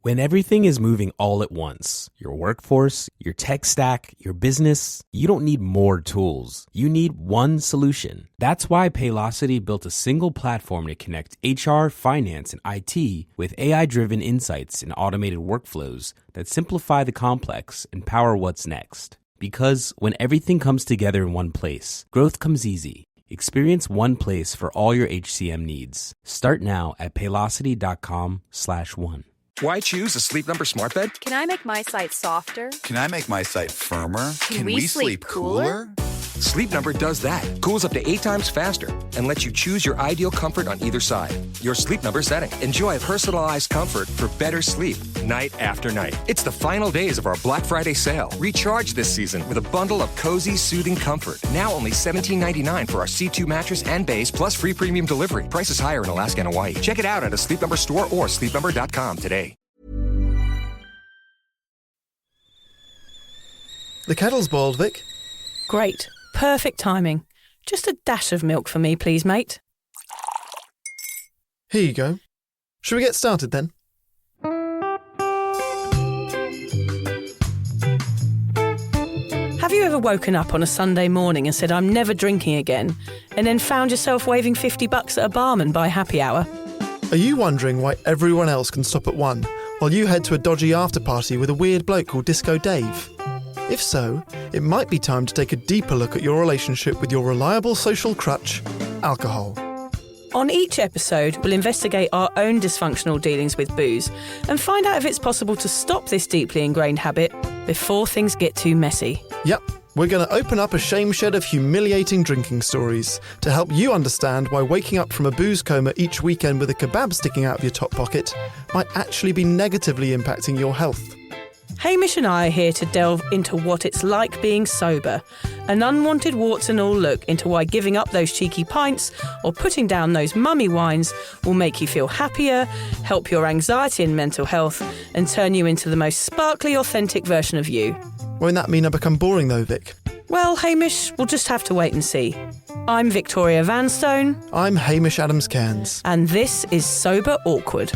When everything is moving all at once, your workforce, your tech stack, your business, you don't need more tools. You need one solution. That's why Paylocity built a single platform to connect HR, finance, and IT with AI-driven insights and automated workflows that simplify the complex and power what's next. Because when everything comes together in one place, growth comes easy. Experience one place for all your HCM needs. Start now at paylocity.com/one. Why choose a Sleep Number smart bed? Can I make my site softer? Can I make my site firmer? Can we sleep cooler? Sleep Number does that. Cools up to 8 times faster and lets you choose your ideal comfort on either side. Your Sleep Number setting. Enjoy personalized comfort for better sleep night after night. It's the final days of our Black Friday sale. Recharge this season with a bundle of cozy, soothing comfort. Now only $17.99 for our C2 mattress and base, plus free premium delivery. Prices higher in Alaska and Hawaii. Check it out at a Sleep Number store or sleepnumber.com today. The kettle's boiled, Vic. Great. Perfect timing. Just a dash of milk for me, please, mate. Here you go. Shall we get started then? Have you ever woken up on a Sunday morning and said, I'm never drinking again, and then found yourself waving $50 at a barman by happy hour? Are you wondering why everyone else can stop at 1 while you head to a dodgy after-party with a weird bloke called Disco Dave? If so, it might be time to take a deeper look at your relationship with your reliable social crutch, alcohol. On each episode, we'll investigate our own dysfunctional dealings with booze and find out if it's possible to stop this deeply ingrained habit before things get too messy. Yep, we're going to open up a shame shed of humiliating drinking stories to help you understand why waking up from a booze coma each weekend with a kebab sticking out of your top pocket might actually be negatively impacting your health. Hamish and I are here to delve into what it's like being sober, an unwanted warts and all look into why giving up those cheeky pints or putting down those mummy wines will make you feel happier, help your anxiety and mental health, and turn you into the most sparkly, authentic version of you. Won't that mean I become boring though, Vic? Well, Hamish, we'll just have to wait and see. I'm Victoria Vanstone. I'm Hamish Adams-Cairns. And this is Sober Awkward.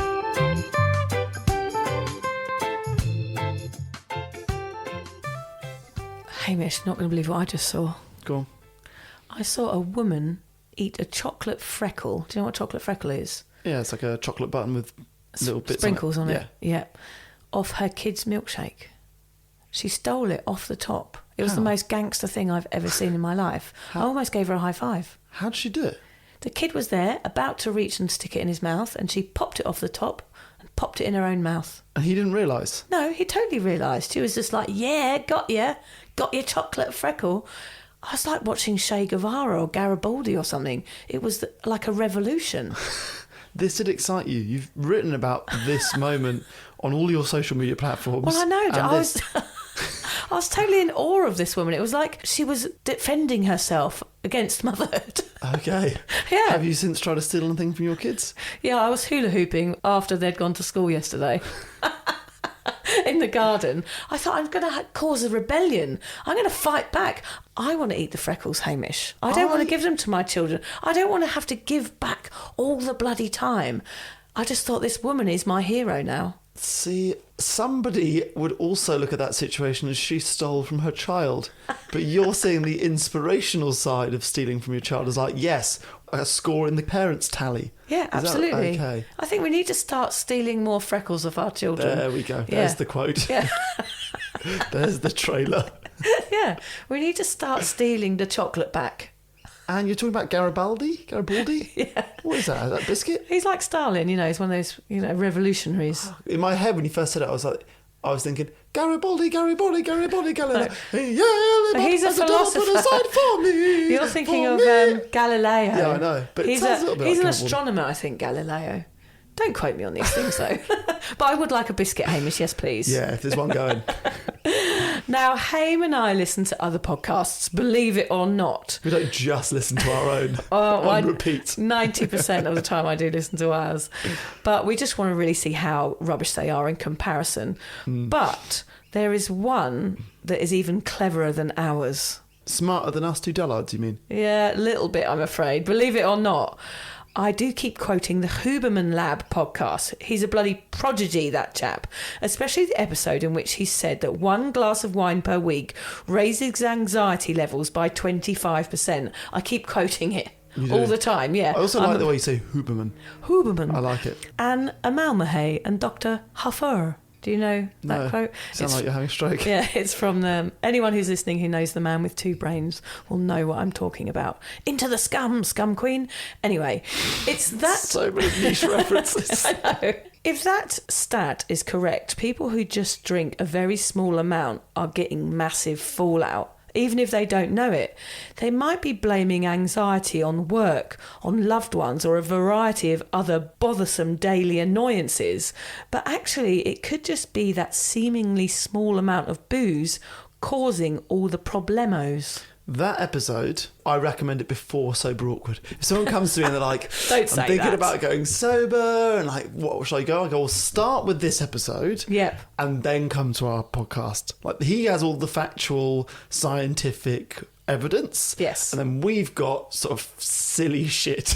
Hamish, not going to believe what I just saw. Go on. I saw a woman eat a chocolate freckle. Do you know what chocolate freckle is? Yeah, it's like a chocolate button with little bits sprinkles on it. Yeah. Off her kid's milkshake. She stole it off the top. It was the most gangster thing I've ever seen in my life. I almost gave her a high five. How did she do it? The kid was there, about to reach and stick it in his mouth, and she popped it off the top and popped it in her own mouth. And he didn't realise? No, he totally realised. She was just like, yeah, got your chocolate freckle. I was like watching Che Guevara or Garibaldi or something. It was like a revolution. This did excite you. You've written about this moment on all your social media platforms. Well, I know. I was totally in awe of this woman. It was like she was defending herself against motherhood. Okay. Yeah. Have you since tried to steal anything from your kids? Yeah, I was hula hooping after they'd gone to school yesterday. In the garden. I thought, I'm going to cause a rebellion. I'm going to fight back. I want to eat the freckles, Hamish. I don't want to give them to my children. I don't want to have to give back all the bloody time. I just thought this woman is my hero now. See, somebody would also look at that situation as she stole from her child. But you're seeing the inspirational side of stealing from your child as like, yes, a score in the parents' tally. Yeah, absolutely. Okay. I think we need to start stealing more freckles of our children. There we go. There's the quote. Yeah. There's the trailer. Yeah, we need to start stealing the chocolate back. And you're talking about Garibaldi? Yeah. What is that? Is that biscuit? He's like Stalin, he's one of those, revolutionaries. In my head, when you first said it, I was thinking, Garibaldi. No. Yeah, He's a philosopher. Put aside for me. You're thinking of Galileo. Yeah, I know. But he's a little bit he's like an Garibaldi. astronomer, I think, Galileo. Don't quote me on these things, though. But I would like a biscuit, Hamish, yes, please. Yeah, if there's one going. Now, Haim and I listen to other podcasts, believe it or not. We don't just listen to our own on repeat. 90% of the time I do listen to ours. But we just want to really see how rubbish they are in comparison. But there is one that is even cleverer than ours. Smarter than us two dullards, you mean? Yeah, a little bit, I'm afraid. Believe it or not. I do keep quoting the Huberman Lab podcast. He's a bloody prodigy, that chap. Especially the episode in which he said that 1 glass of wine per week raises anxiety levels by 25%. I keep quoting it all the time, yeah. I also like the way you say Huberman. Huberman. I like it. And Amalmahay and Dr. Huffer. Do you know that quote? Sound like you're having a stroke. Yeah, it's from anyone who's listening who knows the man with 2 brains will know what I'm talking about. Into the scum queen. Anyway, it's that... So many niche references. I know. If that stat is correct, people who just drink a very small amount are getting massive fallout. Even if they don't know it, they might be blaming anxiety on work, on loved ones, or a variety of other bothersome daily annoyances. But actually, it could just be that seemingly small amount of booze causing all the problemos. That episode, I recommend it before Sober Awkward. If someone comes to me and they're like, Don't say I'm thinking that. about going sober and like, what should I go? I go, well, start with this episode. Yep. And then come to our podcast. Like, he has all the factual, scientific evidence. Yes. And then we've got sort of silly shit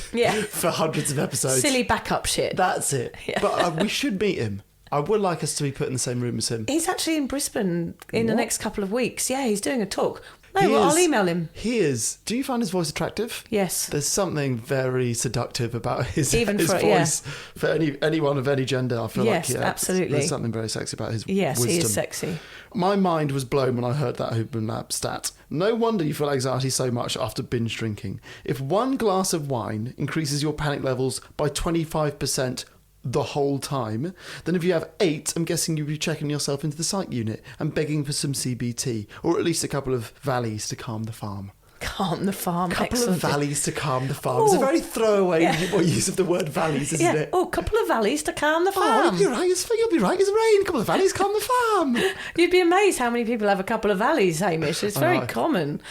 for hundreds of episodes. Silly backup shit. That's it. Yeah. But we should meet him. I would like us to be put in the same room as him. He's actually in Brisbane in the next couple of weeks. Yeah, he's doing a talk. No, He well, is- I'll email him. He is. Do you find his voice attractive? Yes. There's something very seductive about his Even his for- voice. For anyone of any gender, I feel Yes, like, absolutely. there's something very sexy about his Yes, wisdom. he is sexy. My mind was blown when I heard that Huberman Lab stat. No wonder you feel anxiety so much after binge drinking. If 1 glass of wine increases your panic levels by 25% the whole time, then if you have 8, I'm guessing you'll be checking yourself into the psych unit and begging for some CBT, or at least a couple of valleys to calm the farm. Calm the farm. Couple Excellent. of valleys to calm the farm. It's a Ooh. very throwaway Yeah. use of the word valleys, isn't Yeah. it? Oh, couple of valleys to calm the Oh, farm. you'll be right. You'll be right. It's rain. Couple of valleys, calm the farm. You'd be amazed how many people have a couple of valleys, Hamish. It's I very know. common.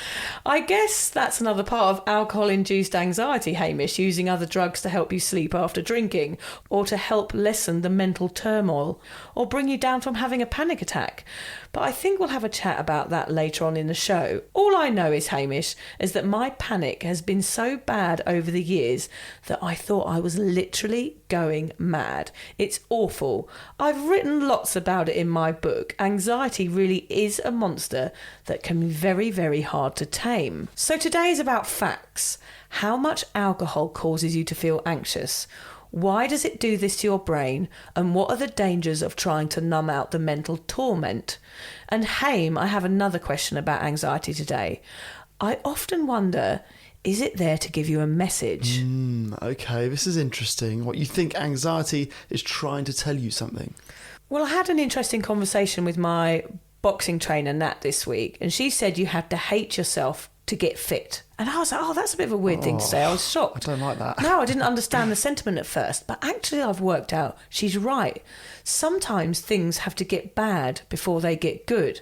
I guess that's another part of alcohol-induced anxiety, Hamish, using other drugs to help you sleep after drinking, or to help lessen the mental turmoil, or bring you down from having a panic attack. But I think we'll have a chat about that later on in the show. All I know is, Hamish, is that my panic has been so bad over the years that I thought I was literally going mad. It's awful. I've written lots about it in my book. Anxiety really is a monster that can be very, very hard to tame. So today is about facts. How much alcohol causes you to feel anxious? Why does it do this to your brain? And what are the dangers of trying to numb out the mental torment? And Haim, I have another question about anxiety today. I often wonder, is it there to give you a message? Okay, this is interesting. What you think anxiety is trying to tell you something? Well, I had an interesting conversation with my boxing trainer, Nat, this week, and she said you had to hate yourself to get fit. And I was like, oh, that's a bit of a weird thing to say. I was shocked. I don't like that. No, I didn't understand the sentiment at first, but actually I've worked out she's right. Sometimes things have to get bad before they get good.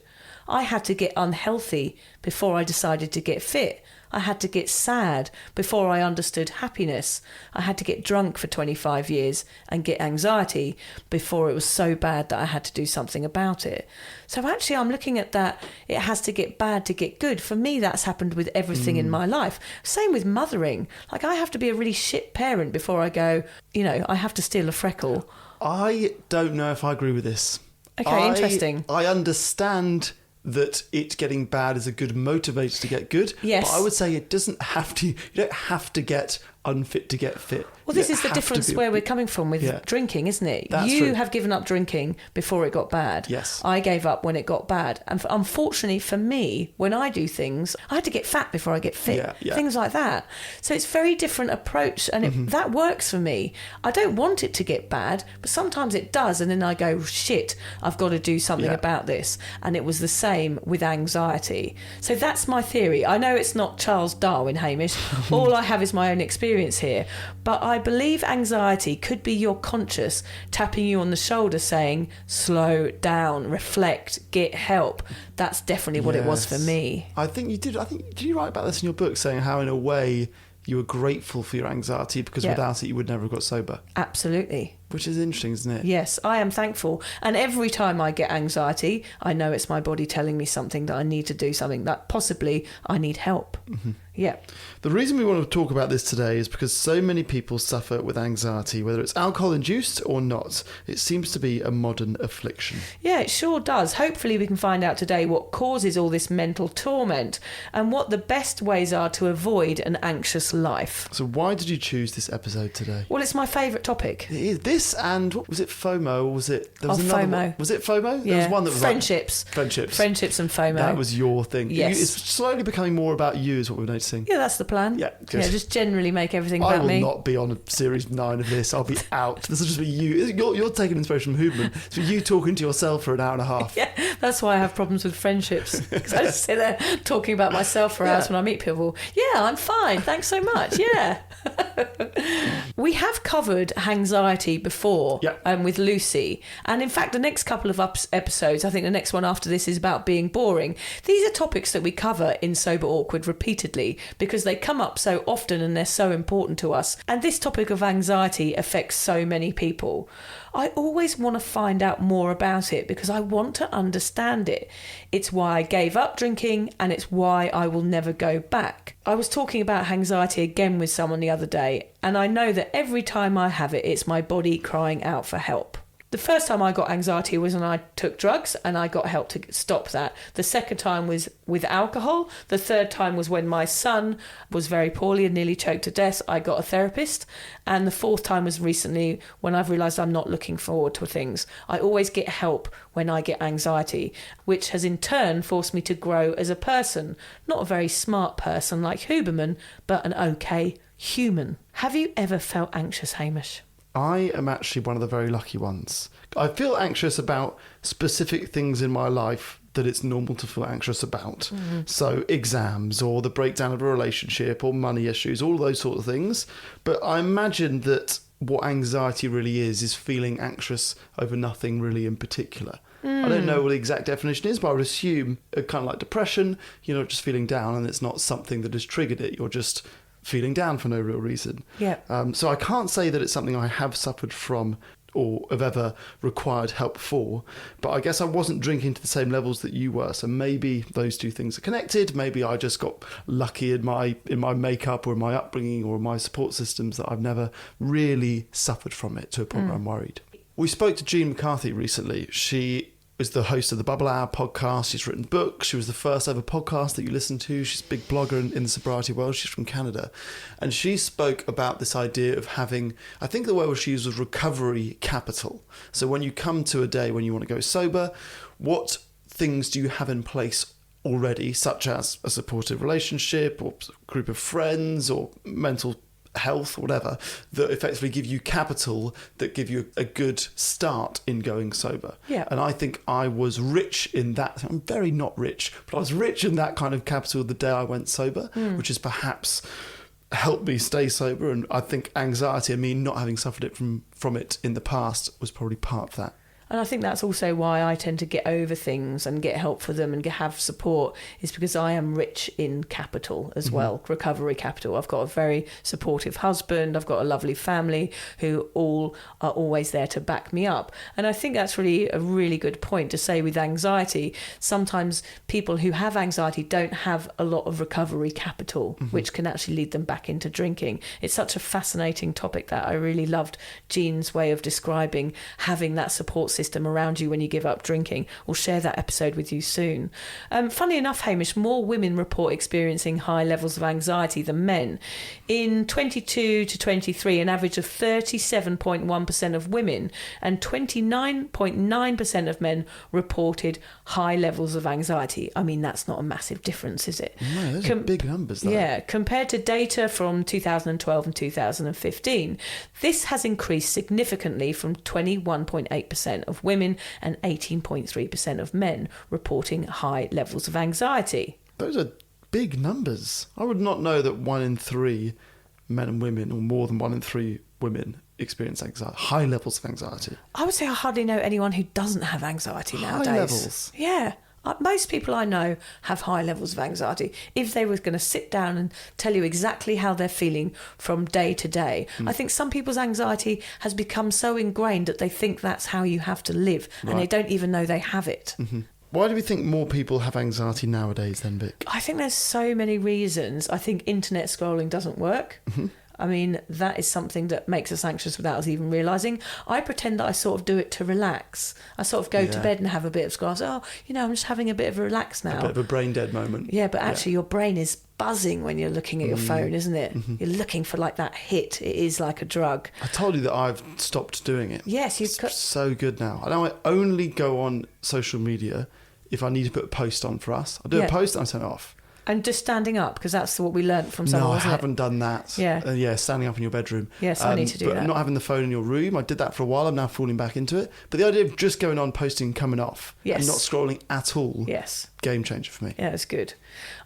I had to get unhealthy before I decided to get fit. I had to get sad before I understood happiness. I had to get drunk for 25 years and get anxiety before it was so bad that I had to do something about it. So actually I'm looking at that, it has to get bad to get good. For me, that's happened with everything in my life. Same with mothering. Like, I have to be a really shit parent before I go, I have to steal a freckle. I don't know if I agree with this. Okay, interesting. I understand that it getting bad is a good motivator to get good. Yes. But I would say it doesn't have to. You don't have to get unfit to get fit. Well, You this don't is the have to difference be- where we're coming from with Yeah. drinking, isn't it? That's You true. have given up drinking before it got bad. Yes. I gave up when it got bad. And unfortunately for me, when I do things, I had to get fat before I get fit. Yeah. Things like that. So it's a very different approach, and that works for me. I don't want it to get bad, but sometimes it does, and then I go, shit, I've got to do something Yeah. about this. And it was the same with anxiety. So that's my theory. I know it's not Charles Darwin, Hamish. All I have is my own experience here. But I believe anxiety could be your conscious tapping you on the shoulder saying, slow down, reflect, get help. That's definitely what it was for Yes. me. I think you did. Did you write about this in your book, saying how in a way you were grateful for your anxiety because Yeah. without it you would never have got sober? Absolutely. Which is interesting, isn't it? Yes, I am thankful. And every time I get anxiety, I know it's my body telling me something, that I need to do something, that possibly I need help. Yeah. The reason we want to talk about this today is because so many people suffer with anxiety, whether it's alcohol-induced or not. It seems to be a modern affliction. Yeah, it sure does. Hopefully we can find out today what causes all this mental torment and what the best ways are to avoid an anxious life. So why did you choose this episode today? Well, it's my favourite topic. It is this, and what was it, FOMO, or was it... There was FOMO. one. Was it FOMO? Yeah. There was one that was Friendships. Friendships And FOMO. That was your thing. Yes. It's slowly becoming more about you is what we're noticing. Yeah, that's the plan. Yeah, good. Yeah, just generally make everything I about will me. not be on series 9 of this. I'll be out. This will just be you. You're taking inspiration from Huberman. It's you talking to yourself for an hour and a half. Yeah, that's why I have problems with friendships. Because I just sit there talking about myself for hours when I meet people. Yeah, I'm fine. Thanks so much. Yeah. We have covered hangziety before with Lucy. And in fact, the next couple of episodes, I think the next one after this is about being boring. These are topics that we cover in Sober Awkward repeatedly because they come up so often and they're so important to us. And this topic of anxiety affects so many people. I always want to find out more about it because I want to understand it. It's why I gave up drinking and it's why I will never go back. I was talking about anxiety again with someone the other day, and I know that every time I have it, it's my body crying out for help. The first time I got anxiety was when I took drugs and I got help to stop that. The second time was with alcohol. The third time was when my son was very poorly and nearly choked to death. I got a therapist. And the fourth time was recently when I've realised I'm not looking forward to things. I always get help when I get anxiety, which has in turn forced me to grow as a person. Not a very smart person like Huberman, but an okay human. Have you ever felt anxious, Hamish? I am actually one of the very lucky ones. I feel anxious about specific things in my life that it's normal to feel anxious about. Mm-hmm. So exams or the breakdown of a relationship or money issues, all those sort of things. But I imagine that what anxiety really is feeling anxious over nothing really in particular. I don't know what the exact definition is, but I would assume kind of like depression, you're not just feeling down and it's not something that has triggered it. You're just feeling down for no real reason. Yeah. So I can't say that it's something I have suffered from or have ever required help for, but I guess I wasn't drinking to the same levels that you were, so maybe those two things are connected. Maybe I just got lucky in my makeup or in my upbringing or my support systems that I've never really suffered from it to a point where I'm worried. We spoke to Jean McCarthy recently. She is the host of the Bubble Hour podcast. She's written books. She was the first ever podcast that you listened to. She's a big blogger in the sobriety world. She's from Canada. And she spoke about this idea of having, I think the word she used was recovery capital. So when you come to a day when you want to go sober, what things do you have in place already, such as a supportive relationship or a group of friends or mental health, whatever, that effectively give you capital that give you a good start in going sober. Yeah. And I think I was rich in that. I'm very not rich, but I was rich in that kind of capital the day I went sober, which has perhaps helped me stay sober. And I think anxiety and me not having suffered it from it in the past was probably part of that. And I think that's also why I tend to get over things and get help for them and have support, is because I am rich in capital as well, recovery capital. I've got a very supportive husband. I've got a lovely family who all are always there to back me up. And I think that's really a really good point to say with anxiety. Sometimes people who have anxiety don't have a lot of recovery capital, which can actually lead them back into drinking. It's such a fascinating topic that I really loved Jean's way of describing having that support system around you when you give up drinking. We'll share that episode with you soon. Funny enough, Hamish, more women report experiencing high levels of anxiety than men. In 22 to 23, an average of 37.1% of women and 29.9% of men reported high levels of anxiety. I mean, that's not a massive difference, is it? No, those are big numbers, though. Yeah, compared to data from 2012 and 2015, this has increased significantly from 21.8% of women and 18.3% of men reporting high levels of anxiety. Those are big numbers. I would not know that 1 in 3 men and women, or more than 1 in 3 women, experience anxiety, high levels of anxiety. I would say I hardly know anyone who doesn't have anxiety nowadays. High levels? Yeah. Most people I know have high levels of anxiety. If they were going to sit down and tell you exactly how they're feeling from day to day, I think some people's anxiety has become so ingrained that they think that's how you have to live, and they don't even know they have it. Why do we think more people have anxiety nowadays then, Vic? I think there's so many reasons. I think internet scrolling doesn't work. I mean, that is something that makes us anxious without us even realising. I pretend that I sort of do it to relax. I sort of go to bed and have a bit of scroll. Oh, I'm just having a bit of a relax now. A bit of a brain dead moment. Yeah, but actually your brain is buzzing when you're looking at your phone, isn't it? You're looking for like that hit. It is like a drug. I told you that I've stopped doing it. Yes, you've It's so good now. I know I only go on social media if I need to put a post on for us. I'll do a post and I turn it off. And just standing up, because that's what we learnt from someone, No, I haven't done that. Yeah. Standing up in your bedroom. Yes, I need to do but that. Not having the phone in your room. I did that for a while. I'm now falling back into it. But the idea of just going on, posting, coming off, and not scrolling at all, game changer for me. Yeah, it's good.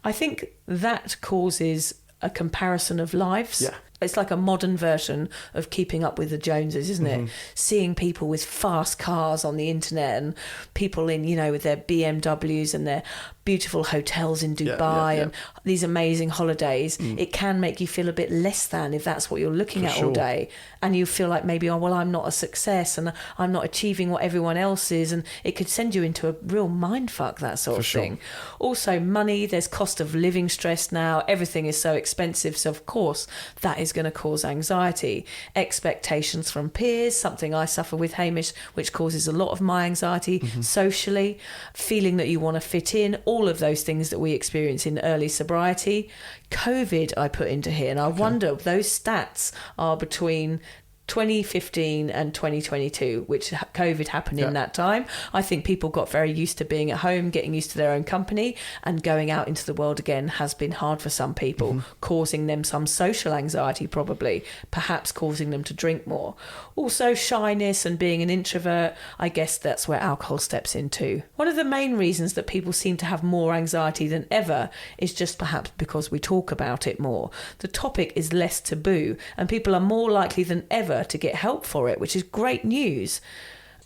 I think that causes a comparison of lives. Yeah. It's like a modern version of keeping up with the Joneses, isn't it? Seeing people with fast cars on the internet and people in, with their BMWs and their beautiful hotels in Dubai and these amazing holidays. It can make you feel a bit less than if that's what you're looking at all day. And you feel like maybe, I'm not a success and I'm not achieving what everyone else is. And it could send you into a real mind fuck, that sort of thing. Also, money, there's cost of living stress now. Everything is so expensive. So, of course, that is going to cause anxiety. Expectations from peers, something I suffer with, Hamish, which causes a lot of my anxiety. Socially, feeling that you want to fit in, all of those things that we experience in early sobriety. COVID I put into here, and I wonder, those stats are between 2015 and 2022, which COVID happened in that time. I think people got very used to being at home, getting used to their own company, and going out into the world again has been hard for some people, causing them some social anxiety, probably, perhaps causing them to drink more. Also, shyness and being an introvert, I guess that's where alcohol steps in too. One of the main reasons that people seem to have more anxiety than ever is just perhaps because we talk about it more. The topic is less taboo, and people are more likely than ever to get help for it, which is great news.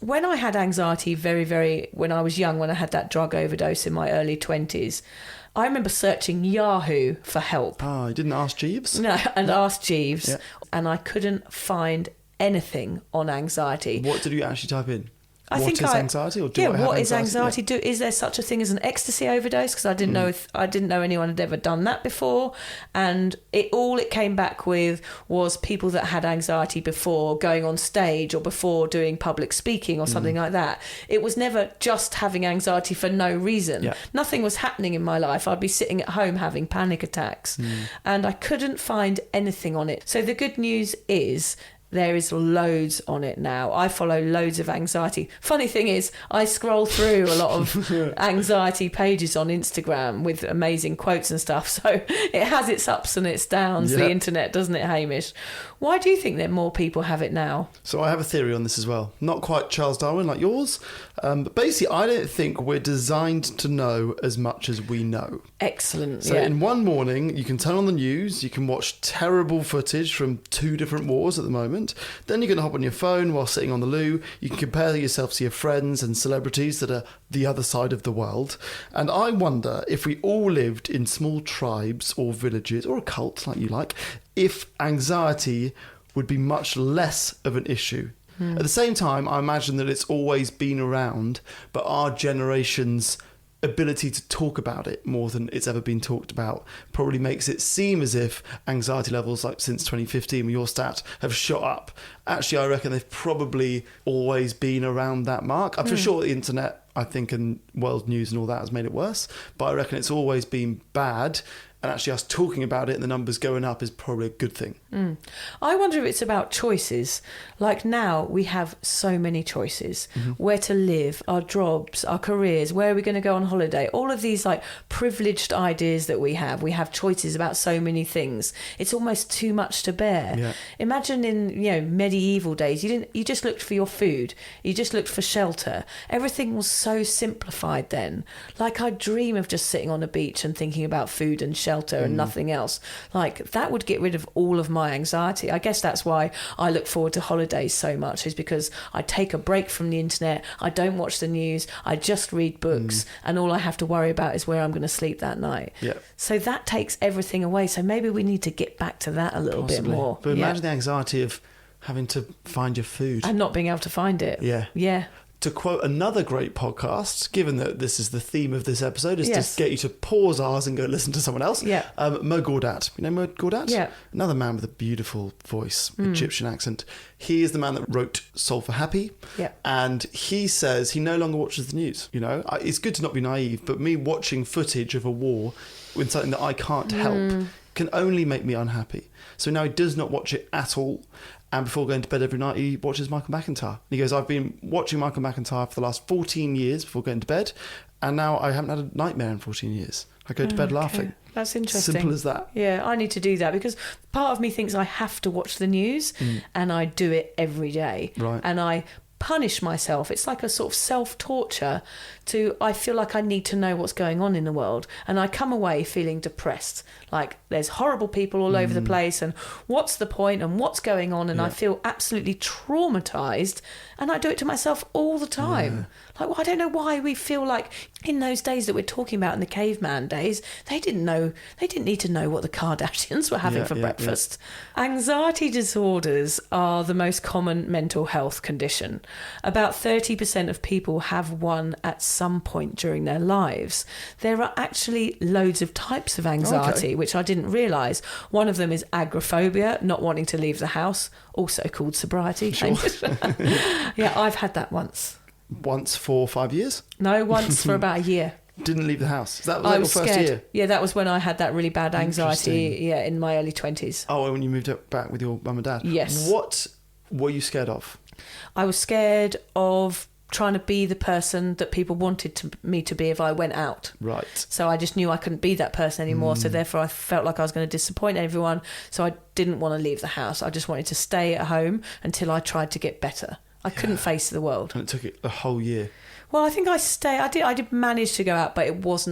When I had anxiety when I was young, when I had that drug overdose in my early 20s, I remember searching Yahoo for help. Oh, you didn't ask Jeeves? No, and asked Jeeves, and I couldn't find anything on anxiety. What did you actually type in? What is anxiety? Or do I have what is anxiety? anxiety? Is there such a thing as an ecstasy overdose? Because I didn't know anyone had ever done that before. And it came back with was people that had anxiety before going on stage or before doing public speaking or something like that. It was never just having anxiety for no reason. Yeah. Nothing was happening in my life. I'd be sitting at home having panic attacks, and I couldn't find anything on it. So the good news is, there is loads on it now. I follow loads of anxiety. Funny thing is, I scroll through a lot of anxiety pages on Instagram with amazing quotes and stuff. So it has its ups and its downs, the internet, doesn't it, Hamish? Why do you think that more people have it now? So I have a theory on this as well. Not quite Charles Darwin like yours, but basically I don't think we're designed to know as much as we know. Excellent. So in one morning, you can turn on the news, you can watch terrible footage from 2 different wars at the moment. Then you're going to hop on your phone while sitting on the loo. You can compare yourself to your friends and celebrities that are the other side of the world. And I wonder if we all lived in small tribes or villages or a cult like you like, if anxiety would be much less of an issue. At the same time, I imagine that it's always been around, but our generation's ability to talk about it more than it's ever been talked about probably makes it seem as if anxiety levels, like since 2015 with your stat, have shot up. Actually, I reckon they've probably always been around that mark. I'm for sure the internet, I think, and world news and all that has made it worse, but I reckon it's always been bad. And actually us talking about it and the numbers going up is probably a good thing. I wonder if it's about choices. Like now we have so many choices. Where to live, our jobs, our careers, where are we going to go on holiday? All of these like privileged ideas that we have. We have choices about so many things. It's almost too much to bear. Yeah. Imagine in medieval days, you just looked for your food. You just looked for shelter. Everything was so simplified then. Like I dream of just sitting on a beach and thinking about food and shelter and nothing else. Like that would get rid of all of my anxiety. I guess that's why I look forward to holidays so much, is because I take a break from the internet. I don't watch the news. I just read books, and all I have to worry about is where I'm going to sleep that night. Yeah. So that takes everything away. So maybe we need to get back to that a little bit more. But imagine the anxiety of having to find your food and not being able to find it. Yeah. to quote another great podcast, given that this is the theme of this episode, is Yes. to get you to pause ours and go listen to someone else. Yeah. Mo Gaudat. You know Mo Gaudat? Yeah. Another man with a beautiful voice, Egyptian accent. He is the man that wrote Soul for Happy. Yeah. And he says he no longer watches the news. You know, it's good to not be naive, but me watching footage of a war with something that I can't help can only make me unhappy. So now he does not watch it at all. And before going to bed every night, he watches Michael McIntyre. He goes, I've been watching Michael McIntyre for the last 14 years before going to bed, and now I haven't had a nightmare in 14 years. I go to bed laughing. That's interesting. Simple as that. Yeah, I need to do that because part of me thinks I have to watch the news and I do it every day. Right. And I punish myself. It's like a sort of self-torture I feel like I need to know what's going on in the world. And I come away feeling depressed. Like there's horrible people all over the place and what's the point and what's going on? And I feel absolutely traumatised. And I do it to myself all the time. Like, well, I don't know why we feel like in those days that we're talking about in the caveman days, they didn't need to know what the Kardashians were having for breakfast. Anxiety disorders are the most common mental health condition. About 30% of people have one at some point during their lives. There are actually loads of types of anxiety, which I didn't realise. One of them is agoraphobia, not wanting to leave the house, also called sobriety. Sure. Yeah, I've had that once. Once for 5 years? No, once for about a year. Didn't leave the house. That was I like was your first scared. year? Yeah, that was when I had that really bad anxiety, in my early 20s. Oh, when you moved back with your mum and dad? Yes. What were you scared of? I was scared of trying to be the person that people wanted me to be if I went out. Right. So I just knew I couldn't be that person anymore. So therefore I felt like I was going to disappoint everyone. So I didn't want to leave the house. I just wanted to stay at home until I tried to get better. I couldn't face the world. And it took it a whole year. Well, I think I did manage to go out, but it was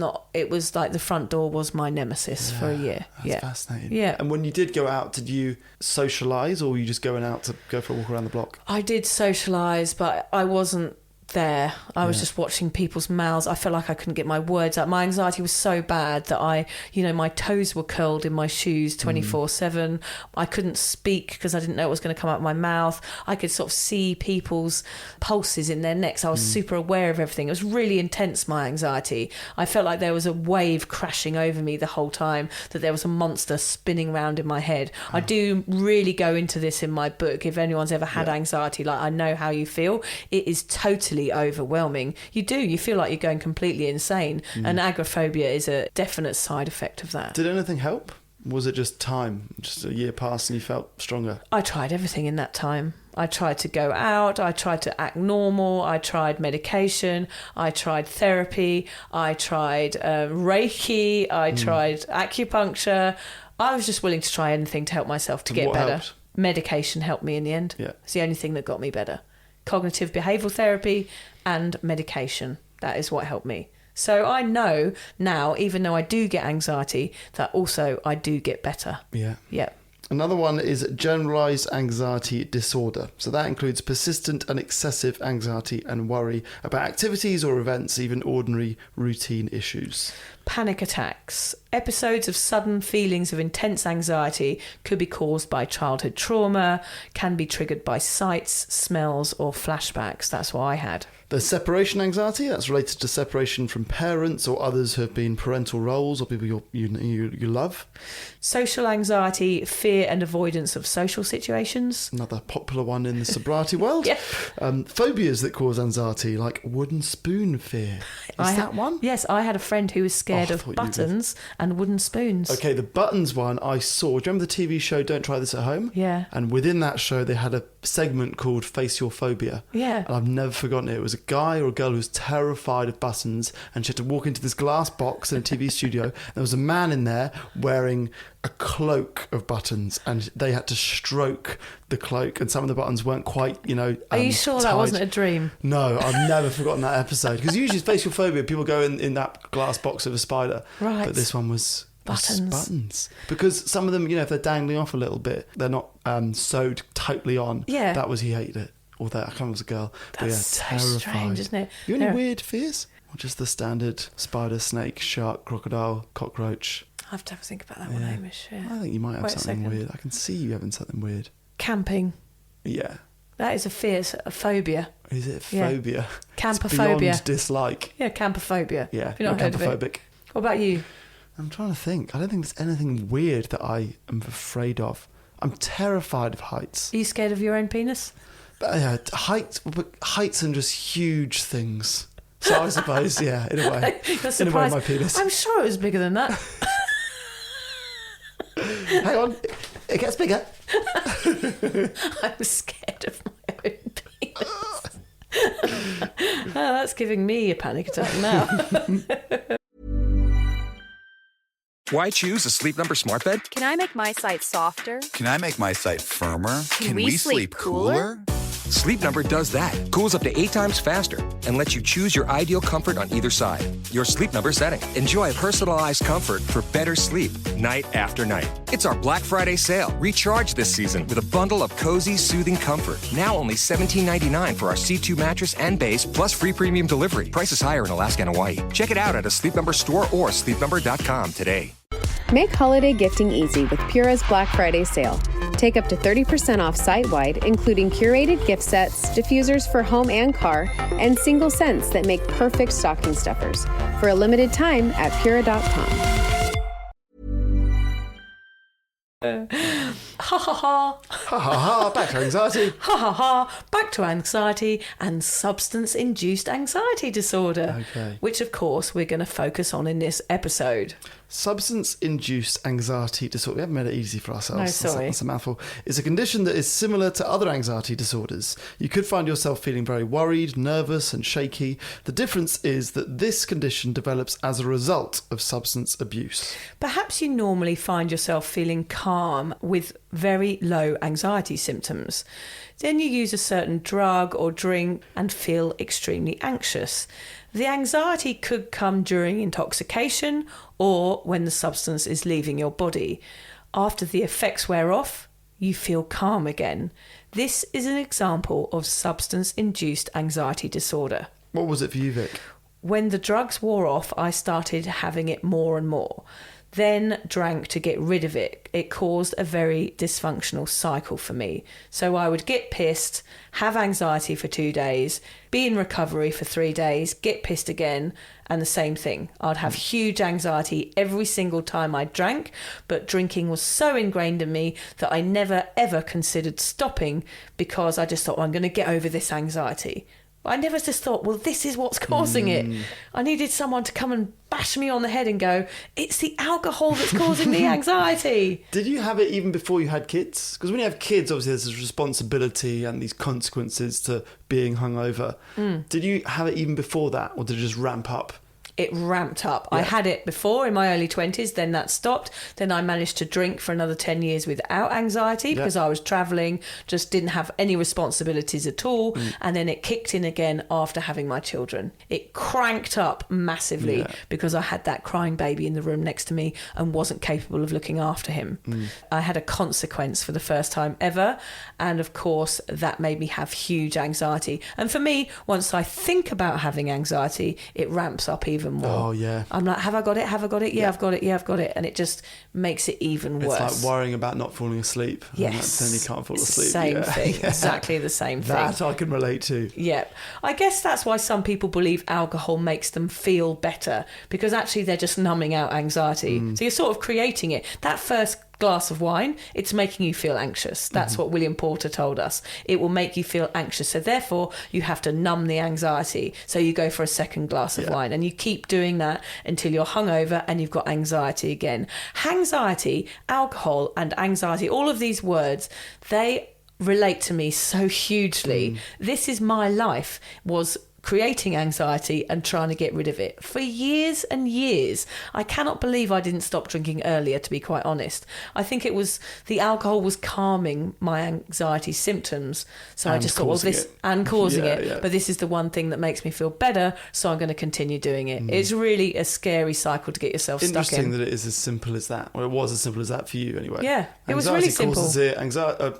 like the front door was my nemesis for a year. That's fascinating. Yeah. And when you did go out, did you socialise or were you just going out to go for a walk around the block? I did socialise, but I wasn't there. I was just watching people's mouths. I felt like I couldn't get my words out. My anxiety was so bad that my toes were curled in my shoes 24/7. I couldn't speak because I didn't know what was going to come out of my mouth. I could sort of see people's pulses in their necks. I was super aware of everything. It was really intense, my anxiety. I felt like there was a wave crashing over me the whole time, that there was a monster spinning around in my head. I do really go into this in my book. If anyone's ever had anxiety, like I know how you feel. It is totally overwhelming. You feel like you're going completely insane, and agoraphobia is a definite side effect of that. Did anything help? Was it just time? Just a year passed and you felt stronger? I tried everything in that time. I tried to go out, I tried to act normal, I tried medication, I tried therapy, I tried Reiki, I tried acupuncture. I was just willing to try anything to help myself to get what better. helped? Medication helped me in the end. Yeah. It's the only thing that got me better. Cognitive behavioural therapy and medication. That is what helped me. So I know now, even though I do get anxiety, that also I do get better. Yeah. Yeah. Another one is generalised anxiety disorder. So that includes persistent and excessive anxiety and worry about activities or events, even ordinary routine issues. Panic attacks. Episodes of sudden feelings of intense anxiety could be caused by childhood trauma, can be triggered by sights, smells, or flashbacks. That's what I had. There's separation anxiety. That's related to separation from parents or others who have been parental roles or people you love. Social anxiety, fear and avoidance of social situations. Another popular one in the sobriety world. Yeah. Phobias that cause anxiety, like wooden spoon fear. Is that one? Yes, I had a friend who was scared I of thought you buttons and wooden spoons. Okay, the buttons one I saw. Do you remember the TV show Don't Try This at Home? Yeah. And within that show, they had a segment called Face Your Phobia. Yeah. And I've never forgotten it. It was a guy or a girl who was terrified of buttons, and she had to walk into this glass box in a TV studio. There was a man in there wearing a cloak of buttons, and they had to stroke the cloak, and some of the buttons weren't quite, Are you sure that tied. wasn't a dream? No, I've never forgotten that episode. Because usually facial phobia, people go in that glass box of a spider. Right. But this one was buttons. Because some of them, if they're dangling off a little bit, they're not sewed totally on. Yeah. That was, he hated it. Or that, I can't remember, it was a girl. That's so terrified. strange, isn't it? You any Yeah. weird fears? Or just the standard spider, snake, shark, crocodile, cockroach? I have to have a think about that one, Hamish. Yeah. I think you might have Wait a something second. weird. I can see you having something weird. Camping. Yeah. That is a fear, a phobia. Is it Yeah. phobia? Campophobia. It's beyond dislike. Yeah, campophobia. Yeah, Have you not heard of it? campophobic. What about you? I'm trying to think. I don't think there's anything weird that I am afraid of. I'm terrified of heights. Are you scared of your own penis? But heights are just huge things. So I suppose, yeah, in a way. You're In a way, surprised. my penis. I'm sure it was bigger than that. Hang on, it gets bigger. I'm scared of my own penis. Oh, that's giving me a panic attack now. Why choose a Sleep Number smart bed? Can I make my site softer? Can I make my site firmer? Can we sleep cooler? Sleep Number does that. Cools up to 8 times faster and lets you choose your ideal comfort on either side. Your Sleep Number setting. Enjoy personalized comfort for better sleep night after night. It's our Black Friday sale. Recharge this season with a bundle of cozy, soothing comfort. Now only $17.99 for our C2 mattress and base, plus free premium delivery. Prices higher in Alaska and Hawaii. Check it out at a Sleep Number store or sleepnumber.com today. Make holiday gifting easy with Pura's Black Friday sale. Take up to 30% off site-wide, including curated gift sets, diffusers for home and car, and single scents that make perfect stocking stuffers. For a limited time at Pura.com. Ha ha ha. Ha ha ha, back to anxiety. Ha ha ha. Back to anxiety and substance-induced anxiety disorder. Okay. Which, of course, we're going to focus on in this episode. Substance-induced anxiety disorder. We haven't made it easy for ourselves. No, sorry. That's a mouthful. It's a condition that is similar to other anxiety disorders. You could find yourself feeling very worried, nervous, and shaky. The difference is that this condition develops as a result of substance abuse. Perhaps you normally find yourself feeling calm with very low anxiety symptoms. Then you use a certain drug or drink and feel extremely anxious. The anxiety could come during intoxication or when the substance is leaving your body. After the effects wear off, you feel calm again. This is an example of substance-induced anxiety disorder. What was it for you, Vic? When the drugs wore off, I started having it more and more. Then drank to get rid of it. It caused a very dysfunctional cycle for me. So I would get pissed, have anxiety for 2 days, be in recovery for 3 days, get pissed again, and the same thing. I'd have huge anxiety every single time I drank, but drinking was so ingrained in me that I never ever considered stopping because I just thought, I'm going to get over this anxiety. I never just thought, well, this is what's causing it. I needed someone to come and bash me on the head and go, it's the alcohol that's causing the anxiety. Did you have it even before you had kids? Because when you have kids, obviously there's this responsibility and these consequences to being hungover. Did you have it even before that, or did it just ramp up? It ramped up. Yeah. I had it before in my early 20s, then that stopped. Then I managed to drink for another 10 years without anxiety because I was travelling, just didn't have any responsibilities at all. And then it kicked in again after having my children. It cranked up massively because I had that crying baby in the room next to me and wasn't capable of looking after him. I had a consequence for the first time ever. And of course, that made me have huge anxiety. And for me, once I think about having anxiety, it ramps up even more. Oh, yeah. I'm like, have I got it? Have I got it? Yeah, I've got it. Yeah, I've got it. And it just makes it even worse. It's like worrying about not falling asleep. Yes. And then you can't fall It's asleep. the same Yeah. thing. Yeah. Exactly the same thing. That I can relate to. Yeah. I guess that's why some people believe alcohol makes them feel better, because actually they're just numbing out anxiety. So you're sort of creating it. That first glass of wine, it's making you feel anxious. That's what William Porter told us. It will make you feel anxious. So therefore, you have to numb the anxiety. So you go for a second glass of wine and you keep doing that until you're hungover and you've got anxiety again. Hangziety, alcohol and anxiety, all of these words, they relate to me so hugely. This is my life, was creating anxiety and trying to get rid of it for years and years. I cannot believe I didn't stop drinking earlier, to be quite honest. I think it was the alcohol was calming my anxiety symptoms. So I just thought, well, this and causing it. But this is the one thing that makes me feel better. So I'm going to continue doing it. It's really a scary cycle to get yourself stuck in. Interesting that it is as simple as that. Or it was as simple as that for you anyway. Yeah, it was Anxiety really simple. causes it.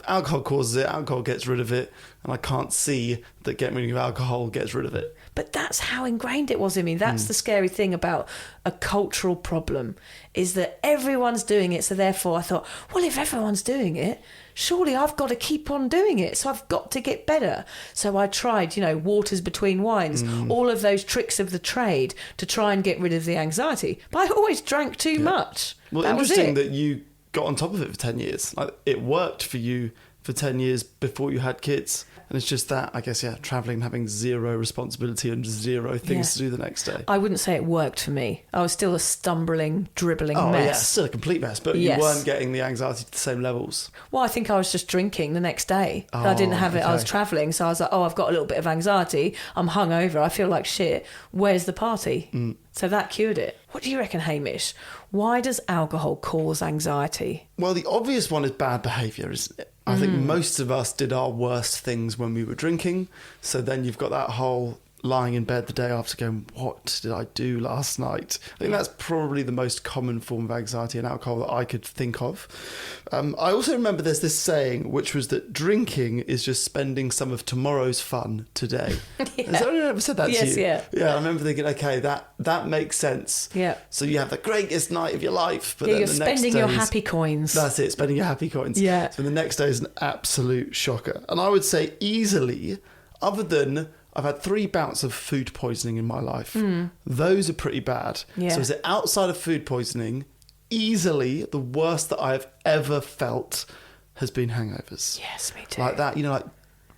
Alcohol causes it. Alcohol gets rid of it. and I can't see that getting rid of alcohol gets rid of it. But that's how ingrained it was in me. That's the scary thing about a cultural problem, is that everyone's doing it. So therefore I thought, well, if everyone's doing it, surely I've got to keep on doing it. So I've got to get better. So I tried, waters between wines, all of those tricks of the trade to try and get rid of the anxiety. But I always drank too much. Well, that was interesting it. that you got on top of it for 10 years. Like, it worked for you for 10 years before you had kids. And it's just that, I guess, travelling, having zero responsibility and zero things to do the next day. I wouldn't say it worked for me. I was still a stumbling, dribbling Oh, mess. yeah, still a complete mess. But Yes. you weren't getting the anxiety to the same levels. Well, I think I was just drinking the next day. I didn't have it. I was okay. travelling, so I was like, oh, I've got a little bit of anxiety. I'm hungover. I feel like shit. Where's the party? So that cured it. What do you reckon, Hamish? Why does alcohol cause anxiety? Well, the obvious one is bad behaviour, isn't it? I think most of us did our worst things when we were drinking. So then you've got that whole lying in bed the day after going, what did I do last night? I think that's probably the most common form of anxiety and alcohol that I could think of. I also remember there's this saying, which was that drinking is just spending some of tomorrow's fun today. Has anyone ever said that to Yes, you? yeah. Yeah, I remember thinking, okay, that makes sense. Yeah. So you have the greatest night of your life, but then You're the next spending your day's- happy coins. That's it, spending your happy coins. Yeah. So the next day is an absolute shocker. And I would say easily, other than I've had 3 bouts of food poisoning in my life. Those are pretty bad. Yeah. So is it outside of food poisoning, easily the worst that I have ever felt has been hangovers. Yes, me too. Like that, like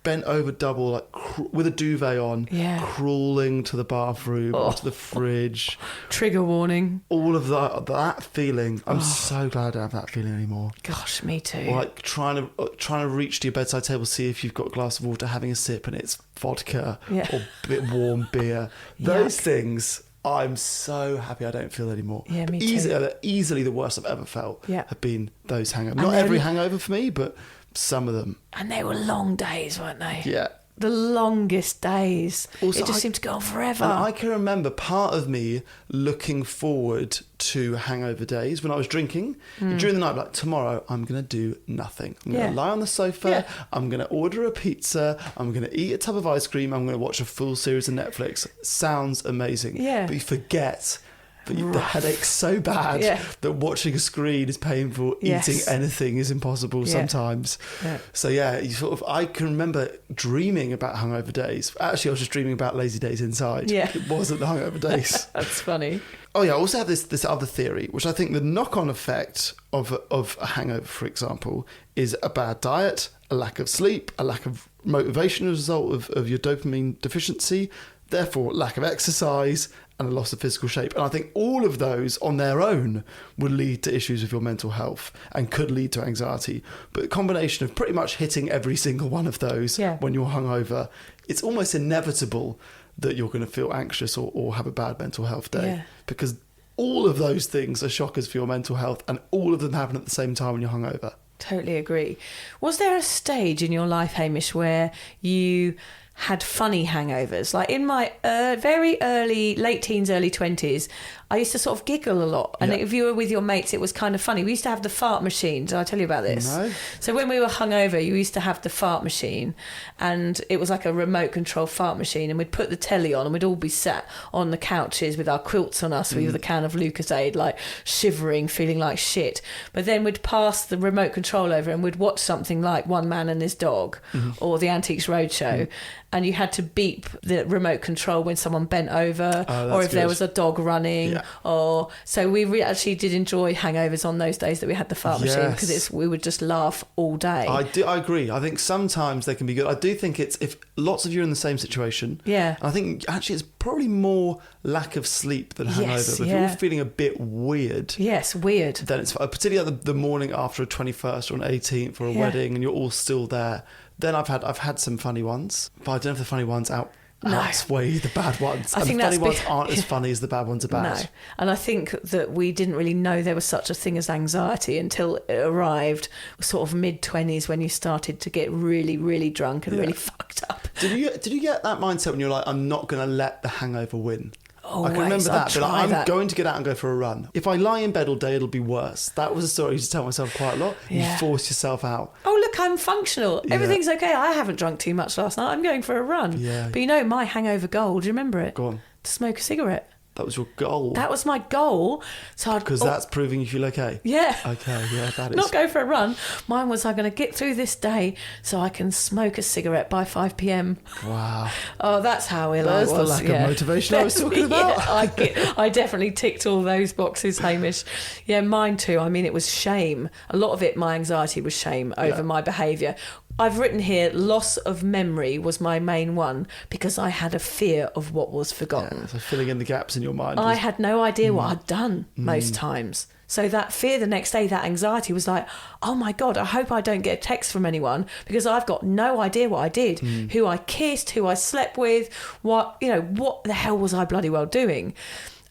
bent over double, like with a duvet on, crawling to the bathroom, or to the fridge. Trigger warning. All of that feeling. I'm so glad I don't have that feeling anymore. Gosh, me too. Or like trying to reach to your bedside table, see if you've got a glass of water, having a sip, and it's vodka or a bit warm beer. Those things, I'm so happy I don't feel anymore. Yeah, me too. Easily the worst I've ever felt have been those hangovers. Not they're- every hangover for me, but some of them. And they were long days, weren't they? Yeah. The longest days. Also, it just seemed to go on forever. And I can remember part of me looking forward to hangover days when I was drinking. During the night, like, tomorrow I'm going to do nothing. I'm going to lie on the sofa. I'm going to order a pizza. I'm going to eat a tub of ice cream. I'm going to watch a full series of Netflix. Sounds amazing. Yeah. But you forget that the headache's so bad that watching a screen is painful. Yes. Eating anything is impossible sometimes. Yeah. So I can remember dreaming about hungover days. Actually, I was just dreaming about lazy days inside. Yeah. It wasn't the hungover days. That's funny. Oh yeah, I also have this other theory, which I think the knock-on effect of a hangover, for example, is a bad diet, a lack of sleep, a lack of motivation as a result of your dopamine deficiency, therefore lack of exercise and a loss of physical shape. And I think all of those on their own would lead to issues with your mental health and could lead to anxiety. But a combination of pretty much hitting every single one of those when you're hungover, it's almost inevitable that you're going to feel anxious or have a bad mental health day. Because all of those things are shockers for your mental health, and all of them happen at the same time when you're hungover. Totally agree. Was there a stage in your life, Hamish, where you had funny hangovers? Like in my very early, late teens, early 20s, I used to sort of giggle a lot. And if you were with your mates, it was kind of funny. We used to have the fart machine. Did I tell you about this? No. So when we were hungover, you used to have the fart machine, and it was like a remote control fart machine, and we'd put the telly on and we'd all be sat on the couches with our quilts on us with a can of Lucasade, like shivering, feeling like shit. But then we'd pass the remote control over and we'd watch something like One Man and His Dog or The Antiques Roadshow, and you had to beep the remote control when someone bent over or if there was a dog running. Or so we actually did enjoy hangovers on those days that we had the fart machine, because we would just laugh all day. I agree. I think sometimes they can be good. I do think it's if lots of you are in the same situation. Yeah. I think actually it's probably more lack of sleep than hangover. But if you're feeling a bit weird. Yes, weird. Then it's particularly the morning after a 21st or an 18th or a wedding, and you're all still there. Then I've had some funny ones, but I don't know if the funny ones outweigh the bad ones. I think the funny ones that's aren't as funny as the bad ones are bad. No. And I think that we didn't really know there was such a thing as anxiety until it arrived sort of mid-20s, when you started to get really, really drunk and really fucked up. Did you get that mindset when you're like, I'm not going to let the hangover win? I can remember that, but I'm going to get out and go for a run. If I lie in bed all day, it'll be worse. That was a story I used to tell myself quite a lot. Yeah. You force yourself out. Oh, look, I'm functional. Everything's okay. I haven't drunk too much last night. I'm going for a run. Yeah. But you know, my hangover goal, do you remember it? Go on. To smoke a cigarette. That was your goal. That was my goal. So Because that's proving you feel okay. Yeah. Okay, yeah, that is. Not go for a run. Mine was I'm going to get through this day so I can smoke a cigarette by 5 p.m. Wow. Oh, that's how ill That I was was. the lack of motivation I was talking about. Yeah, I definitely ticked all those boxes, Hamish. Yeah, mine too. I mean, it was shame. A lot of it, my anxiety was shame over my behaviour. I've written here, loss of memory was my main one because I had a fear of what was forgotten. Yeah, so filling in the gaps in your mind. I had no idea what I'd done most times. So that fear the next day, that anxiety was like, oh my God, I hope I don't get a text from anyone because I've got no idea what I did, who I kissed, who I slept with, what the hell was I bloody well doing?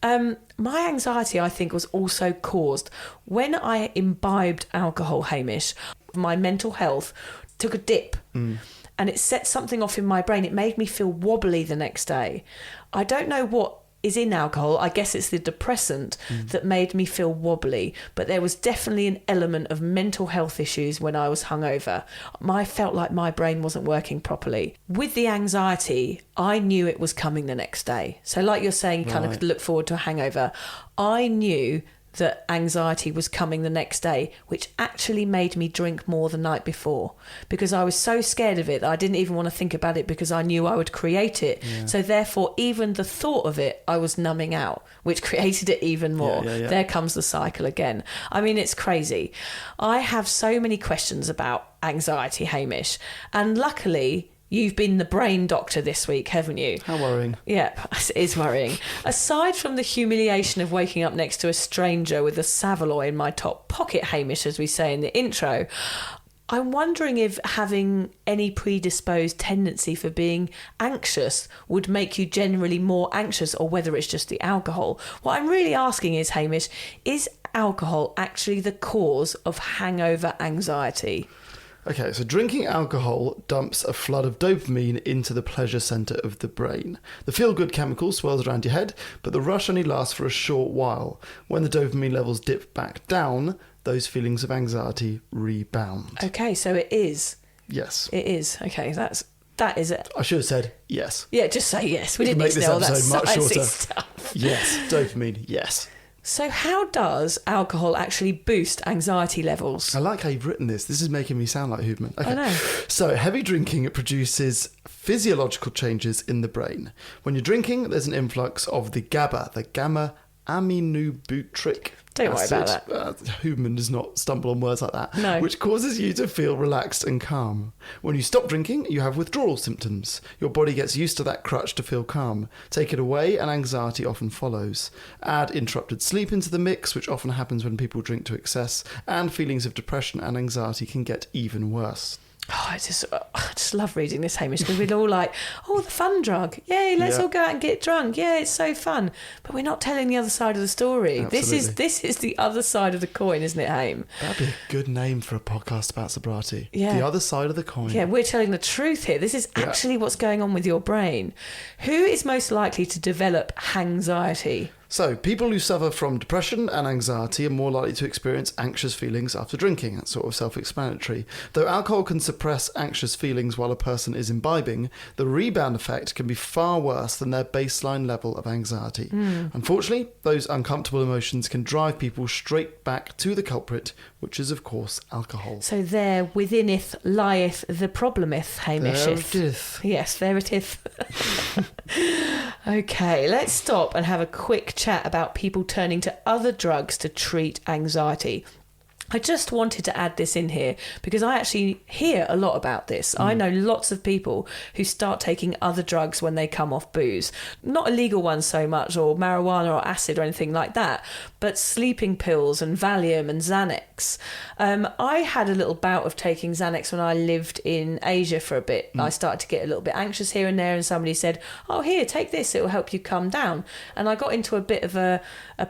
My anxiety, I think, was also caused when I imbibed alcohol, Hamish. My mental health took a dip and it set something off in my brain. It made me feel wobbly the next day. I don't know what is in alcohol. I guess it's the depressant that made me feel wobbly, but there was definitely an element of mental health issues when I was hungover. I felt like my brain wasn't working properly. With the anxiety, I knew it was coming the next day. So like you're saying, you kind of could look forward to a hangover. I knew that anxiety was coming the next day, which actually made me drink more the night before because I was so scared of it that I didn't even want to think about it because I knew I would create it. Yeah. So therefore, even the thought of it, I was numbing out, which created it even more. Yeah. There comes the cycle again. I mean, it's crazy. I have so many questions about anxiety, Hamish, and luckily you've been the brain doctor this week, haven't you? How worrying. Yeah, it is worrying. Aside from the humiliation of waking up next to a stranger with a Saveloy in my top pocket, Hamish, as we say in the intro, I'm wondering if having any predisposed tendency for being anxious would make you generally more anxious or whether it's just the alcohol. What I'm really asking is, Hamish, is alcohol actually the cause of hangover anxiety? Okay, so drinking alcohol dumps a flood of dopamine into the pleasure centre of the brain. The feel-good chemical swirls around your head, but the rush only lasts for a short while. When the dopamine levels dip back down, those feelings of anxiety rebound. Okay, so it is. Yes. It is. Okay, that is it. I should have said yes. Yeah, just say yes. We didn't make this all that episode much sciencey shorter. stuff. Yes, dopamine, yes. So how does alcohol actually boost anxiety levels? I like how you've written this. This is making me sound like Huberman. Okay. I know. So heavy drinking produces physiological changes in the brain. When you're drinking, there's an influx of the GABA, the gamma aminobutyric Don't worry acid. about that. Huberman does not stumble on words like that. No. Which causes you to feel relaxed and calm. When you stop drinking, you have withdrawal symptoms. Your body gets used to that crutch to feel calm. Take it away and anxiety often follows. Add interrupted sleep into the mix, which often happens when people drink to excess, and feelings of depression and anxiety can get even worse. Oh, I just love reading this, Hamish, because we're all like, oh, the fun drug. Yay, let's all go out and get drunk. Yeah, it's so fun. But we're not telling the other side of the story. Absolutely. This is the other side of the coin, isn't it, Haim? That'd be a good name for a podcast about sobriety. Yeah. The other side of the coin. Yeah, we're telling the truth here. This is actually what's going on with your brain. Who is most likely to develop hangziety? So, people who suffer from depression and anxiety are more likely to experience anxious feelings after drinking. That's sort of self-explanatory. Though alcohol can suppress anxious feelings while a person is imbibing, the rebound effect can be far worse than their baseline level of anxiety. Unfortunately, those uncomfortable emotions can drive people straight back to the culprit, which is, of course, alcohol. So there withineth lieth the problemeth, Hamish. There it is. Yes, there it is. Okay, let's stop and have a quick chat about people turning to other drugs to treat anxiety. I just wanted to add this in here because I actually hear a lot about this. I know lots of people who start taking other drugs when they come off booze. Not illegal ones so much, or marijuana or acid or anything like that, but sleeping pills and Valium and Xanax. I had a little bout of taking Xanax when I lived in Asia for a bit. I started to get a little bit anxious here and there, and somebody said, oh, here, take this, it will help you calm down. And I got into a bit of a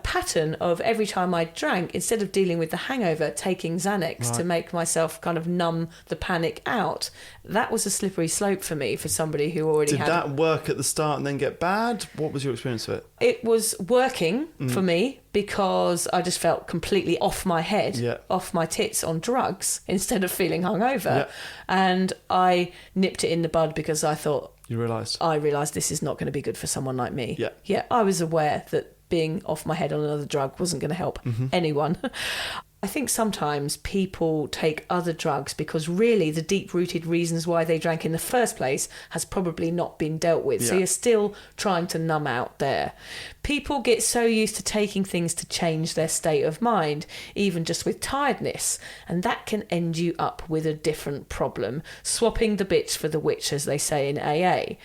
pattern of every time I drank, instead of dealing with the hangover, over taking Xanax to make myself kind of numb the panic out. That was a slippery slope for me, for somebody who already Did had... that work at the start and then get bad? What was your experience of it? It was working for me because I just felt completely off my head, off my tits on drugs instead of feeling hungover. Yeah. And I nipped it in the bud because I thought... I realised this is not going to be good for someone like me. Yeah. Yeah, I was aware that being off my head on another drug wasn't going to help anyone. I think sometimes people take other drugs because really the deep-rooted reasons why they drank in the first place has probably not been dealt with. Yeah. So you're still trying to numb out there. People get so used to taking things to change their state of mind, even just with tiredness, and that can end you up with a different problem, swapping the bitch for the witch, as they say in AA.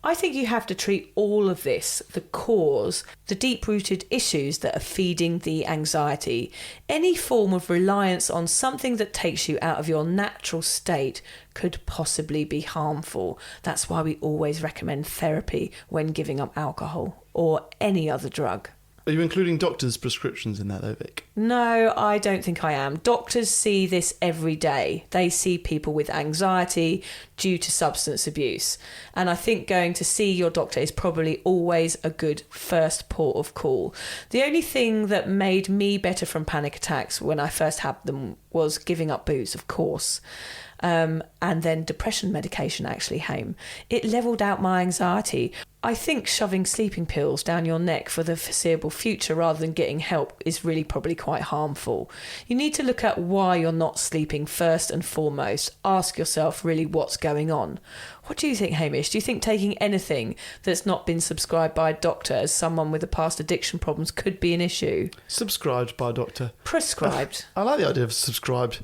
I think you have to treat all of this, the cause, the deep-rooted issues that are feeding the anxiety. Any form of reliance on something that takes you out of your natural state could possibly be harmful. That's why we always recommend therapy when giving up alcohol or any other drug. Are you including doctors' prescriptions in that, though, Vic? No, I don't think I am. Doctors see this every day. They see people with anxiety due to substance abuse. And I think going to see your doctor is probably always a good first port of call. The only thing that made me better from panic attacks when I first had them was giving up booze, of course. And then depression medication, actually, Hame. It levelled out my anxiety. I think shoving sleeping pills down your neck for the foreseeable future rather than getting help is really probably quite harmful. You need to look at why you're not sleeping first and foremost. Ask yourself really what's going on. What do you think, Hamish? Do you think taking anything that's not been subscribed by a doctor as someone with a past addiction problems could be an issue? Subscribed by a doctor. Prescribed. I like the idea of subscribed.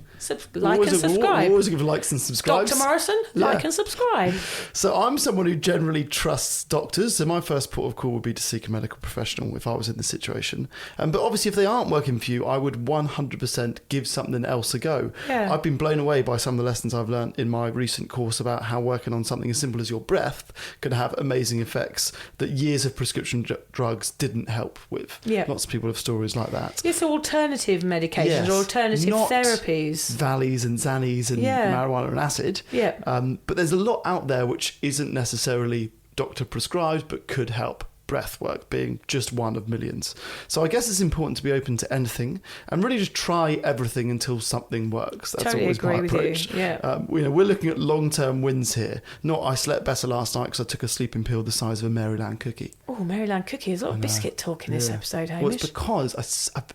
Like and subscribe. We always give likes and subscribes. Dr. Morrison, like and subscribe. So I'm someone who generally trusts doctors, so my first port of call would be to seek a medical professional if I was in this situation. But obviously if they aren't working for you, I would 100% give something else a go. Yeah. I've been blown away by some of the lessons I've learned in my recent course about how working on something as simple as your breath can have amazing effects that years of prescription drugs didn't help with. Yeah. Lots of people have stories like that. Yes, alternative medications or alternative therapies. Valleys and Xannies and marijuana and acid. Yeah. But there's a lot out there which isn't necessarily doctor prescribed but could help. Breath work being just one of millions. So I guess it's important to be open to anything and really just try everything until something works. That's totally always my approach. With you. Yeah. We're looking at long-term wins here. Not I slept better last night because I took a sleeping pill the size of a Maryland cookie. Oh, Maryland cookie. There's a lot of biscuit talk in this episode, Hamish. Well, it's because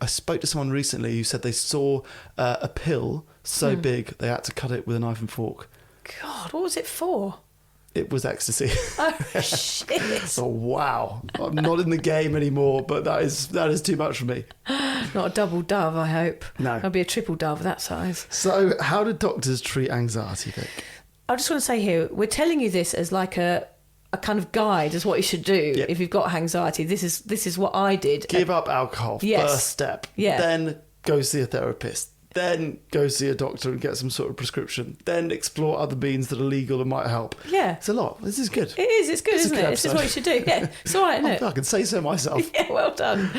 I spoke to someone recently who said they saw a pill so big they had to cut it with a knife and fork. God, what was it for? It was ecstasy. Oh, shit. Oh, wow. I'm not in the game anymore, but that is too much for me. Not a double dove, I hope. No. It'll be a triple dove that size. So how do doctors treat anxiety, Vic? I just want to say here, we're telling you this as like a kind of guide as what you should do if you've got anxiety. This is what I did. Give up alcohol, first step. Yeah. Then go see a therapist. Then go see a doctor and get some sort of prescription. Then explore other means that are legal and might help. Yeah. It's a lot. This is good. It is. It's good, isn't it? This is what you should do. Yeah. It's all right, isn't it? I can say so myself. Yeah, well done.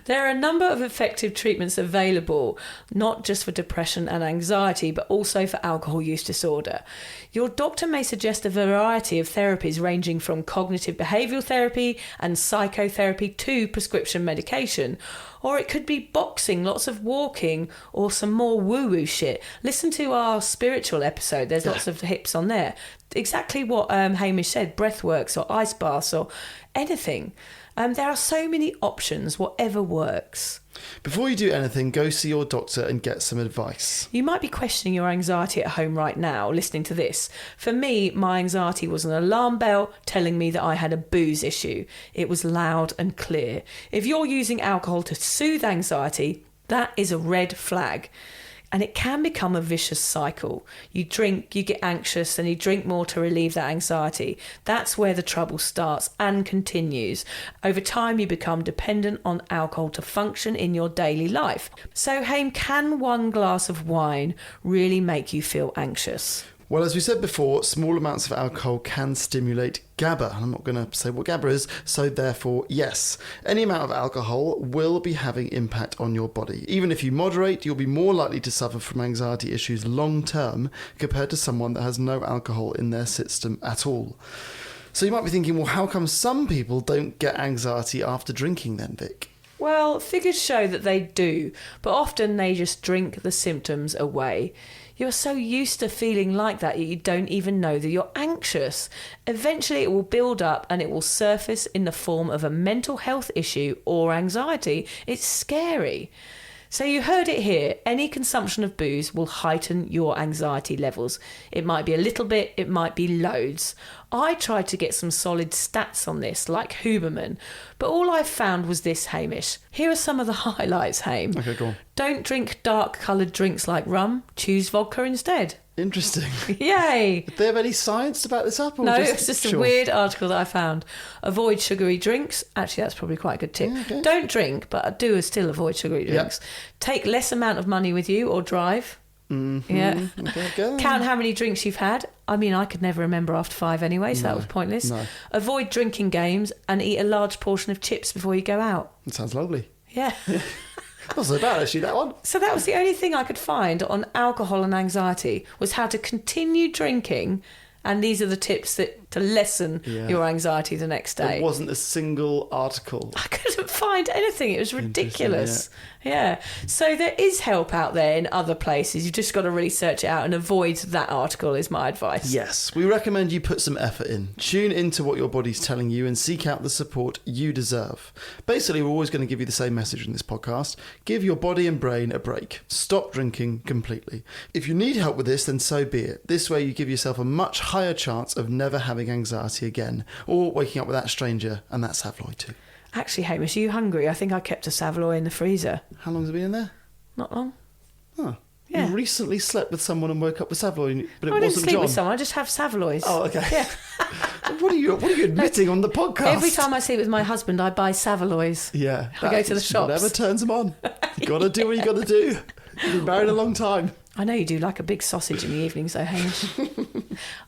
There are a number of effective treatments available, not just for depression and anxiety, but also for alcohol use disorder. Your doctor may suggest a variety of therapies ranging from cognitive behavioural therapy and psychotherapy to prescription medication. Or it could be boxing, lots of walking, or some more woo-woo shit. Listen to our spiritual episode. There's lots of hips on there. Exactly what Hamish said, breathworks or ice baths or anything. There are so many options, whatever works. Before you do anything, go see your doctor and get some advice. You might be questioning your anxiety at home right now, listening to this. For me, my anxiety was an alarm bell telling me that I had a booze issue. It was loud and clear. If you're using alcohol to soothe anxiety, that is a red flag. And it can become a vicious cycle. You drink, you get anxious, and you drink more to relieve that anxiety. That's where the trouble starts and continues. Over time, you become dependent on alcohol to function in your daily life. So, Haim, can one glass of wine really make you feel anxious? Well, as we said before, small amounts of alcohol can stimulate GABA. I'm not going to say what GABA is, so therefore, yes. Any amount of alcohol will be having impact on your body. Even if you moderate, you'll be more likely to suffer from anxiety issues long term compared to someone that has no alcohol in their system at all. So you might be thinking, well, how come some people don't get anxiety after drinking then, Vic? Well, figures show that they do, but often they just drink the symptoms away. You're so used to feeling like that you don't even know that you're anxious. Eventually it will build up and it will surface in the form of a mental health issue or anxiety. It's scary. So you heard it here. Any consumption of booze will heighten your anxiety levels. It might be a little bit, it might be loads. I tried to get some solid stats on this, like Huberman, but all I found was this, Hamish. Here are some of the highlights, Ham. Okay, go on. Don't drink dark-coloured drinks like rum. Choose vodka instead. Interesting. Yay! Do they have any science to back this up? Or No, it's just a weird article that I found. Avoid sugary drinks. Actually, that's probably quite a good tip. Yeah, okay. Don't drink, but do still avoid sugary drinks. Take less amount of money with you or drive. Mm-hmm. Yeah. Okay, go. Count how many drinks you've had. I mean, I could never remember after 5 anyway, so that was pointless. No. Avoid drinking games and eat a large portion of chips before you go out. That sounds lovely. Yeah. Not so bad, actually, that one. So that was the only thing I could find on alcohol and anxiety, was how to continue drinking, and these are the tips to lessen your anxiety the next day. There wasn't a single article. I couldn't find anything. It was ridiculous. Yeah. So there is help out there in other places. You've just got to really search it out and avoid that article is my advice. Yes, we recommend you put some effort in. Tune into what your body's telling you and seek out the support you deserve. Basically, we're always going to give you the same message in this podcast. Give your body and brain a break. Stop drinking completely. If you need help with this, then so be it. This way you give yourself a much higher chance of never having anxiety again, or waking up with that stranger and that Savloy too. Actually, Hamish, are you hungry? I think I kept a Savloy in the freezer. How long has it been in there? Not long. Oh. Yeah. You recently slept with someone and woke up with Savloy, but it I didn't wasn't sleep John. with someone, I just have Savloys. Oh, okay. Yeah. What are you admitting on the podcast? Every time I sleep with my husband, I buy Savloys. Yeah. I go to the that's shops. Whatever turns them on. You got to do what you got to do. You've been married a long time. I know you do like a big sausage in the evenings, though, Hamish.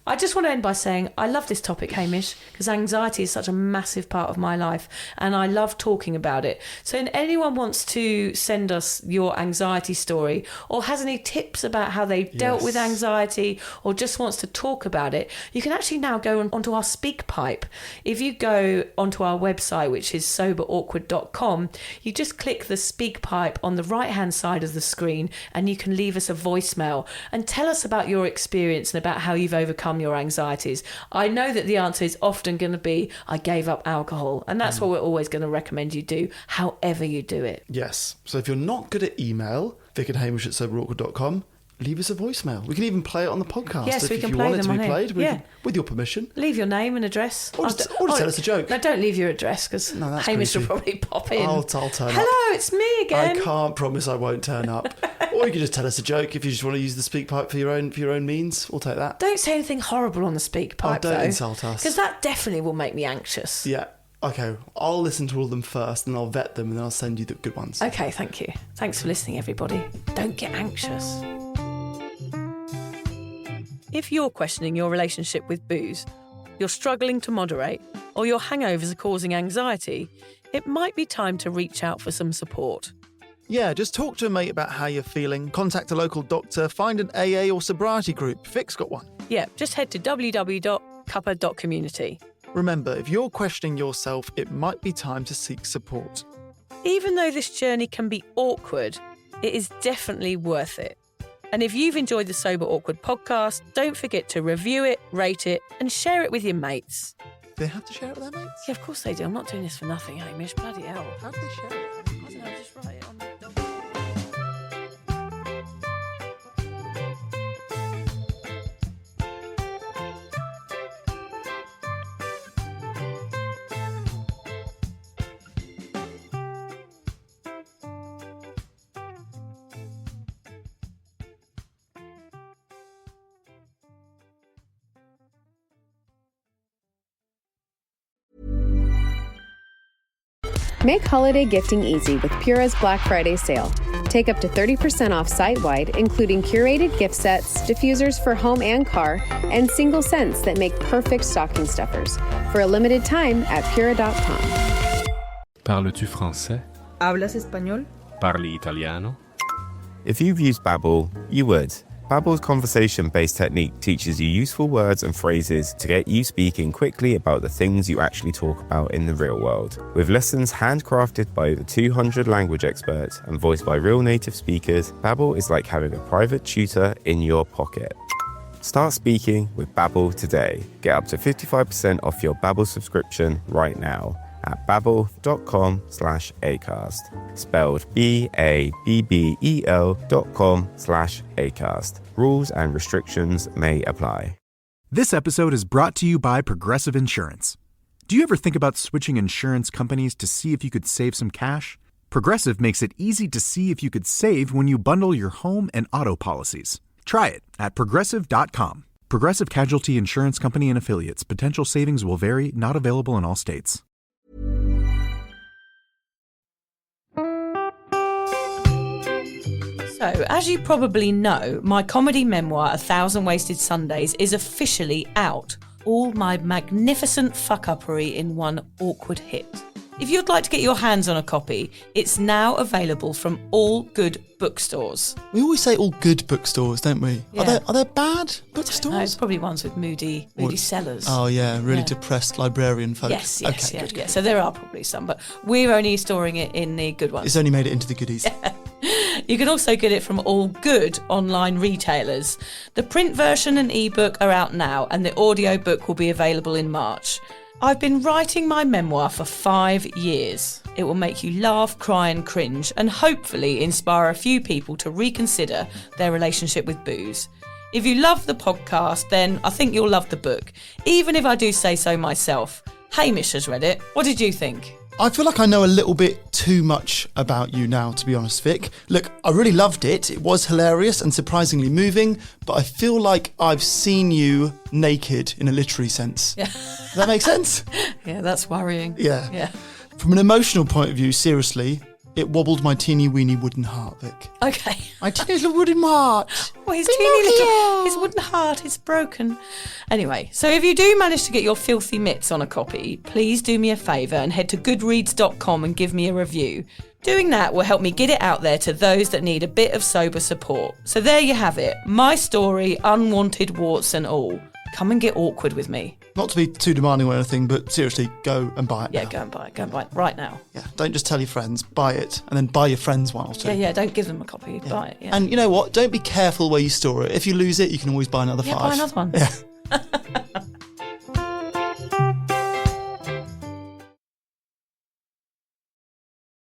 I just want to end by saying I love this topic, Hamish, because anxiety is such a massive part of my life and I love talking about it. So if anyone wants to send us your anxiety story or has any tips about how they dealt with anxiety or just wants to talk about it, you can actually now go onto our speak pipe. If you go onto our website, which is soberawkward.com, you just click the speak pipe on the right-hand side of the screen and you can leave us a voicemail and tell us about your experience and about how you've overcome your anxieties. I know that the answer is often going to be, I gave up alcohol, and that's what we're always going to recommend you do, however you do it. Yes. So if you're not good at email, vicandhamish@soberawkward.com, leave us a voicemail. We can even play it on the podcast. Yes, we if can you play want it them to on be here. played, we Yeah. can, with your permission. Leave your name and address. Or just tell us a joke. No, don't leave your address because that's Hamish will creepy. probably pop in. I'll turn up. Hello, it's me again. I can't promise I won't turn up. Or you can just tell us a joke if you just want to use the speak pipe for your own means. We'll take that. Don't say anything horrible on the speak pipe, don't though, insult us. because that definitely will make me anxious. Yeah. Okay. I'll listen to all of them first, and I'll vet them, and then I'll send you the good ones. Okay, thank you. Thanks for listening, everybody. Don't get anxious. If you're questioning your relationship with booze, you're struggling to moderate, or your hangovers are causing anxiety, it might be time to reach out for some support. Yeah, just talk to a mate about how you're feeling, contact a local doctor, find an AA or sobriety group. Vic's got one. Yeah, just head to www.cuppa.community. Remember, if you're questioning yourself, it might be time to seek support. Even though this journey can be awkward, it is definitely worth it. And if you've enjoyed the Sober Awkward podcast, don't forget to review it, rate it, and share it with your mates. Do they have to share it with their mates? Yeah, of course they do. I'm not doing this for nothing, Hamish. Bloody hell. How do they share it? I don't know, just write it on the document. Make holiday gifting easy with Pura's Black Friday sale. Take up to 30% off site-wide, including curated gift sets, diffusers for home and car, and single scents that make perfect stocking stuffers. For a limited time at Pura.com. Parles-tu français? ¿Hablas español? Parli italiano? If you've used Babbel, you would. Babbel's conversation-based technique teaches you useful words and phrases to get you speaking quickly about the things you actually talk about in the real world. With lessons handcrafted by over 200 language experts and voiced by real native speakers, Babbel is like having a private tutor in your pocket. Start speaking with Babbel today. Get up to 55% off your Babbel subscription right now at babbel.com/acast. Spelled BABBEL.com/acast. Rules and restrictions may apply. This episode is brought to you by Progressive Insurance. Do you ever think about switching insurance companies to see if you could save some cash? Progressive makes it easy to see if you could save when you bundle your home and auto policies. Try it at progressive.com. Progressive Casualty Insurance Company and Affiliates. Potential savings will vary, not available in all states. So, as you probably know, my comedy memoir, 1,000 Wasted Sundays, is officially out. All my magnificent fuck-uppery in one awkward hit. If you'd like to get your hands on a copy, it's now available from all good bookstores. We always say all good bookstores, don't we? Yeah. Are there bad No, bookstores? it's probably ones with moody sellers. Oh yeah, really Yeah. depressed librarian folk. Yes, Okay, yeah, good. yeah. So there are probably some, but we're only storing it in the good ones. It's only made it into the goodies. You can also get it from all good online retailers. The print version and ebook are out now, and the audiobook will be available in March. I've been writing my memoir for 5 years. It will make you laugh, cry and cringe, and hopefully inspire a few people to reconsider their relationship with booze. If you love the podcast, then I think you'll love the book, even if I do say so myself. Hamish has read it. What did you think? I feel like I know a little bit too much about you now, to be honest, Vic. Look, I really loved it. It was hilarious and surprisingly moving, but I feel like I've seen you naked in a literary sense. Yeah. Does that make sense? Yeah, that's worrying. Yeah. From an emotional point of view, seriously, it wobbled my teeny weeny wooden heart, Vic. Okay. My teeny little wooden heart. Well, his teeny little, his wooden heart is broken. Anyway, so if you do manage to get your filthy mitts on a copy, please do me a favour and head to goodreads.com and give me a review. Doing that will help me get it out there to those that need a bit of sober support. So there you have it. My story, unwanted warts and all. Come and get awkward with me. Not to be too demanding or anything, but seriously, go and buy it now. Yeah, go and buy it. Go and buy it right now. Yeah, don't just tell your friends, buy it, and then buy your friends one or two. Yeah, don't give them a copy. Yeah. Buy it, yeah. And you know what? Don't be careful where you store it. If you lose it, you can always buy another 5. Buy another one. Yeah.